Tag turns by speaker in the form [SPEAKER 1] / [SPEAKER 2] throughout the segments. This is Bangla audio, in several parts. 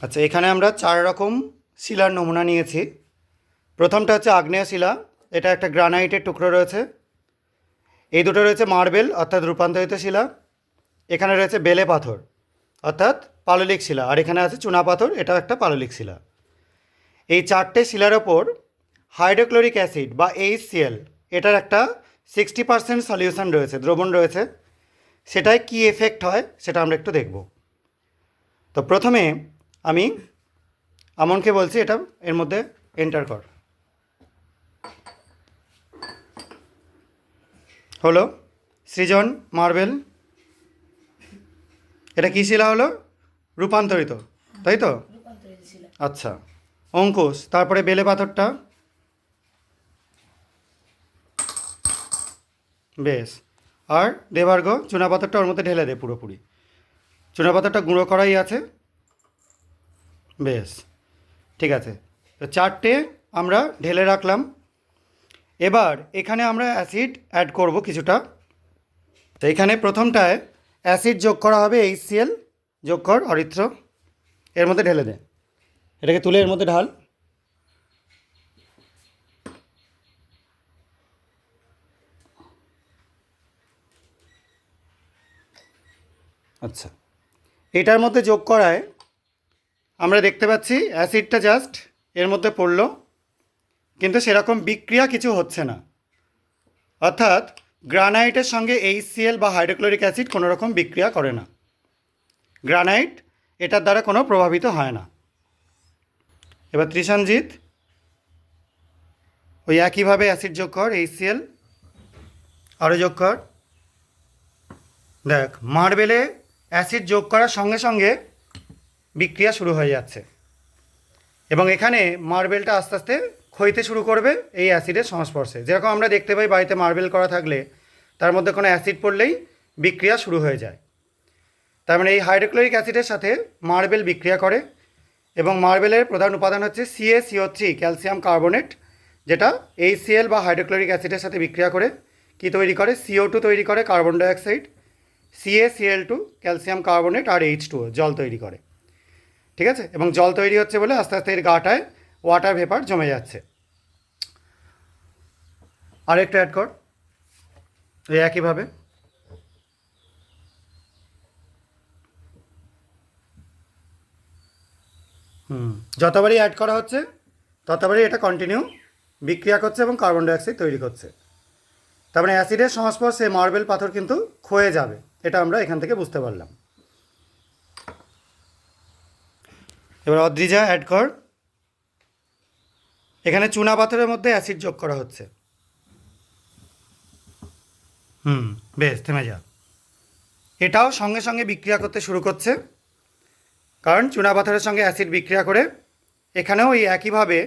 [SPEAKER 1] আচ্ছা, এখানে আমরা 4 রকম শিলার নমুনা নিয়েছি। প্রথমটা হচ্ছে আগ্নেয় শিলা, এটা একটা গ্রানাইটের টুকরো রয়েছে। এই দুটো রয়েছে মার্বেল অর্থাৎ রূপান্তরিত শিলা। এখানে রয়েছে বেলে পাথর অর্থাৎ পাললিক শিলা, আর এখানে আছে চুনা পাথর, এটাও একটা পাললিক শিলা। এই 4টে শিলার ওপর হাইড্রোক্লোরিক অ্যাসিড বা HCl, এটার একটা 60% সলিউশন রয়েছে, দ্রবণ রয়েছে। সেটায় কী এফেক্ট হয় সেটা আমরা একটু দেখব। তো প্রথমে আমি আমনকে বলছি এটা এর মধ্যে এন্টার কর। হলো সৃজন মার্বেল। এটা কী শিলা হলো? রূপান্তরিত, তাই তো? আচ্ছা, অঙ্কুশ, তারপরে বেলে পাথরটা। বেশ। আর দেবার্ঘ, চুনা পাথরটা ওর মধ্যে ঢেলে দে পুরোপুরি। চুনা পাথরটা গুঁড়ো করাই আছে। বেশ, ঠিক আছে। তো 4টে আমরা ঢেলে রাখলাম। এবার এখানে আমরা অ্যাসিড অ্যাড করব কিছুটা। তো এখানে প্রথমটায় অ্যাসিড যোগ করা হবে, HCl যোগ কর অরিত্র, এর মধ্যে ঢেলে দে। এটাকে তুলে এর মধ্যে ঢাল। আচ্ছা, এটার মধ্যে যোগ করায় আমরা দেখতে পাচ্ছি অ্যাসিডটা জাস্ট এর মধ্যে পড়লো, কিন্তু সেরকম বিক্রিয়া কিছু হচ্ছে না। অর্থাৎ গ্রানাইটের সঙ্গে HCl বা হাইড্রোক্লোরিক অ্যাসিড কোনো রকম বিক্রিয়া করে না। গ্রানাইট এটার দ্বারা কোনো প্রভাবিত হয় না। এবার ত্রিশানজিৎ, ওই একইভাবে অ্যাসিড যোগ কর, HCl আরও যোগ কর। দেখ, মার্বেলে অ্যাসিড যোগ করার সঙ্গে সঙ্গে বিক্রিয়া শুরু হয়ে যাচ্ছে, এবং এখানে মার্বেলটা আস্তে আস্তে ক্ষয়তে শুরু করবে এই অ্যাসিডের সংস্পর্শে। যেরকম আমরা দেখতে পাই বাড়িতে মার্বেল করা থাকলে তার মধ্যে কোনো অ্যাসিড পড়লেই বিক্রিয়া শুরু হয়ে যায়। তার মানে এই হাইড্রোক্লোরিক অ্যাসিডের সাথে মার্বেল বিক্রিয়া করে, এবং মার্বেলের প্রধান উপাদান হচ্ছে CaCO3 ক্যালসিয়াম কার্বনেট, যেটা HCl বা হাইড্রোক্লোরিক অ্যাসিডের সাথে বিক্রিয়া করে কি তৈরি করে? CO2 তৈরি করে, carbon dioxide, CaCl2 calcium carbonate, আর H2O জল তৈরি করে। ঠিক আছে, এবং জল তৈরি হচ্ছে বলে আস্তে আস্তে এর গাটায় ওয়াটার ভেপার জমে যাচ্ছে। আর একটু অ্যাড কর এই একইভাবে। যতবারই অ্যাড করা হচ্ছে ততবারই এটা কন্টিনিউ বিক্রিয়া করছে এবং কার্বন ডাইঅক্সাইড তৈরি করছে। তার মানে অ্যাসিডের সংস্পর্শে মার্বেল পাথর কিন্তু ক্ষয়ে যাবে, এটা আমরা এখান থেকে বুঝতে পারলাম। এবার অদ্রিজা অ্যাড কর। এখানে চুনা পাথরের মধ্যে অ্যাসিড যোগ করা হচ্ছে। বেশ, থেমে যা। এটাও সঙ্গে সঙ্গে বিক্রিয়া করতে শুরু করছে, কারণ চুনা পাথরের সঙ্গে অ্যাসিড বিক্রিয়া করে এখানেও এই একইভাবে,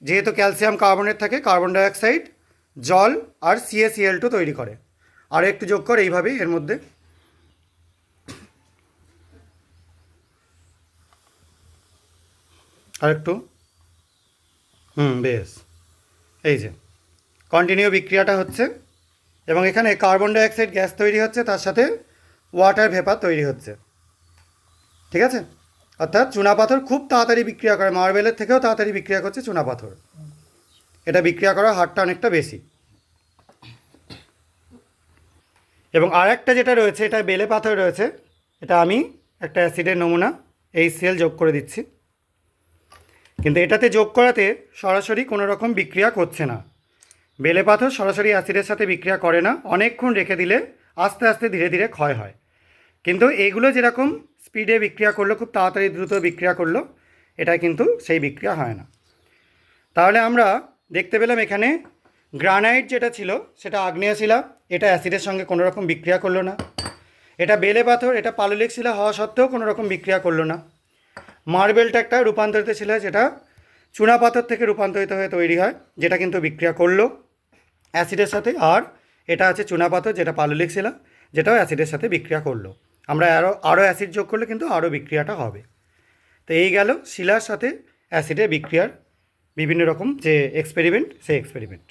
[SPEAKER 1] যেহেতু ক্যালসিয়াম কার্বনেট থাকে, কার্বন ডাইঅক্সাইড, জল আর CaCl2 তৈরি করে। আর একটু যোগ কর এইভাবেই এর মধ্যে। আর একটু। বেশ, এই যে কন্টিনিউ বিক্রিয়াটা হচ্ছে, এবং এখানে কার্বন ডাইঅক্সাইড গ্যাস তৈরি হচ্ছে, তার সাথে ওয়াটার ভেপার তৈরি হচ্ছে। ঠিক আছে, অর্থাৎ চুনাপাথর খুব তাড়াতাড়ি বিক্রিয়া করে, মার্বেলের থেকেও তাড়াতাড়ি বিক্রিয়া করছে চুনাপাথর। এটা বিক্রিয়া করার হারটা অনেকটা বেশি। এবং আর একটা যেটা রয়েছে, এটা বেলে পাথর রয়েছে, এটা আমি একটা অ্যাসিডের নমুনা HCl যোগ করে দিচ্ছি, কিন্তু এটাতে যোগ করাতে সরাসরি কোনো রকম বিক্রিয়া করছে না। বেলে পাথর সরাসরি অ্যাসিডের সাথে বিক্রিয়া করে না, অনেকক্ষণ রেখে দিলে আস্তে আস্তে ধীরে ধীরে ক্ষয় হয়। কিন্তু এগুলো যেরকম স্পিডে বিক্রিয়া করলো, খুব তাড়াতাড়ি দ্রুত বিক্রিয়া করলো, এটা কিন্তু সেই বিক্রিয়া হয় না। তাহলে আমরা দেখতে পেলাম এখানে গ্রানাইট যেটা ছিল সেটা আগ্নেয় শিলা, এটা অ্যাসিডের সঙ্গে কোনো রকম বিক্রিয়া করলো না। এটা বেলে পাথর, এটা পাললিক শিলা হওয়া সত্ত্বেও কোনো রকম বিক্রিয়া করলো না। মার্বেলটা একটা রূপান্তরিত শিলা, যেটা চুনা পাথর থেকে রূপান্তরিত হয়ে তৈরি হয়, যেটা কিন্তু বিক্রিয়া করলো অ্যাসিডের সাথে। আর এটা আছে চুনা পাথর, যেটা পাললিক শিলা, যেটাও অ্যাসিডের সাথে বিক্রিয়া করলো। আমরা আরও অ্যাসিড যোগ করলে কিন্তু আরও বিক্রিয়াটা হবে। তো এই গেল শিলার সাথে অ্যাসিডের বিক্রিয়ার বিভিন্ন রকম যে এক্সপেরিমেন্ট, সেই এক্সপেরিমেন্ট।